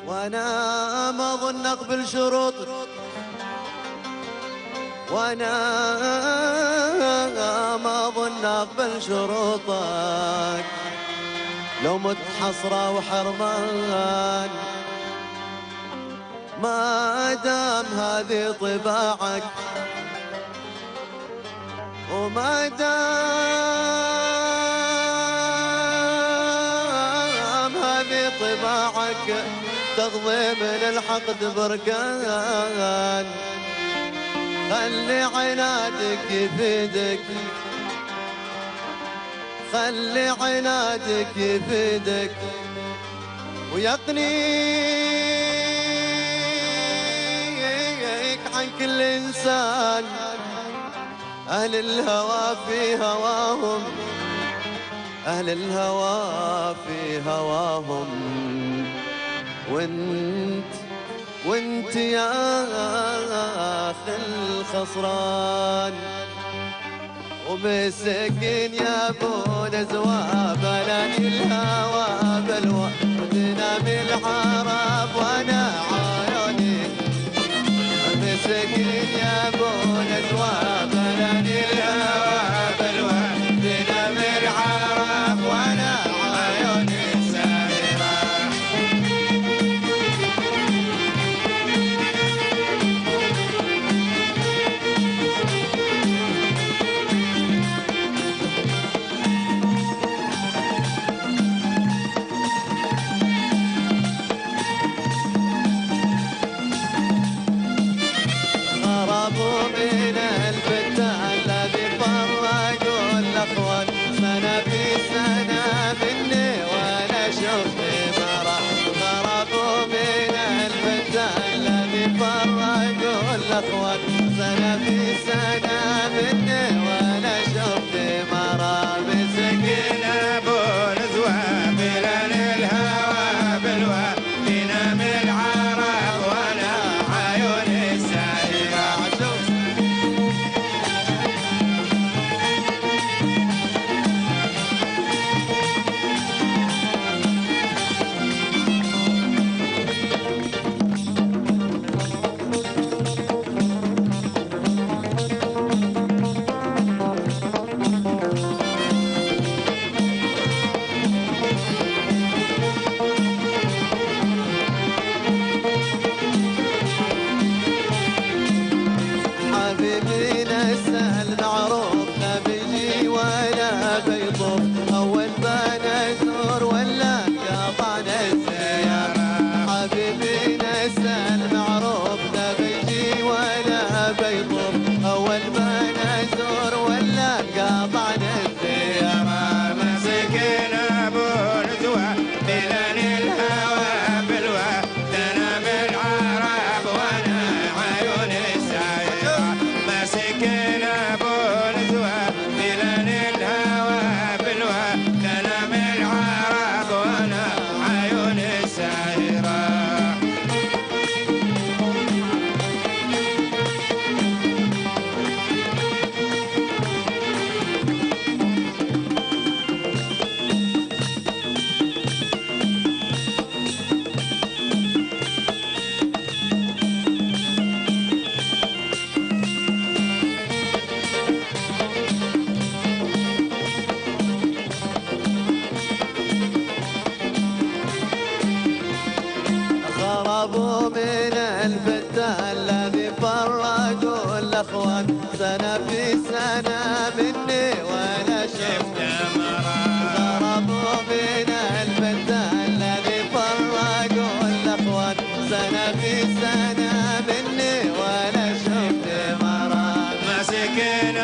وانا ما اظن اقبل شروطك، وانا ما اظن اقبل شروطك، لو مت حسرة وحرمان ما دام هذه طباعك، وما دام هذه طباعك تغضي من الحقد بركان. خلي عنادك يفيدك، خلي عنادك يفيدك ويقنيك عن كل إنسان. أهل الهوى في هواهم، أهل الهوى في هواهم، وانت يا أخي الخسران. ومسكين يا ابو نزوى بلاني الهوى بلوى، ودنام العرب وانا عيوني. مسكين يا ابو نزوى بلاني الهوى بلوى، ودنام العرب وانا عيوني ساهرة. خربوا من الفتاة الذي فرقوا الأخوان، سنة في سنة مني وأنا شفت مرة. خربوا من الفتاة الذي فرقوا الأخوان، سنة في سنة مني وأنا شفت مرة. مسكين أبو نزوى بلال الهوى بلوى، بينام العرب وأنا عيوني ساهرة. حبيبي نسى المعروف لا بيجي ولا بيطوف، أول ما نزور ولا قطعنا الزيارة. حبيبي نسى المعروف لا بيجي ولا بيطوف، أول ما نزور ولا قطعنا الزيارة. مسكين أبو نزوى بلال الهوى بلوى، تنام العرب وأنا عيوني سايرة. مسكين أبو نزوى بلال الهوى بلوى، تنام العرب وأنا عيوني سايرة. خربوا من الفتاة الذي فرقوا الأخوان، سنة في سنة مني وأنا شفت مرة. خربوا من الفتاة الذي فرقوا الأخوان، سنة في سنة مني وأنا شفت مرة. مسكين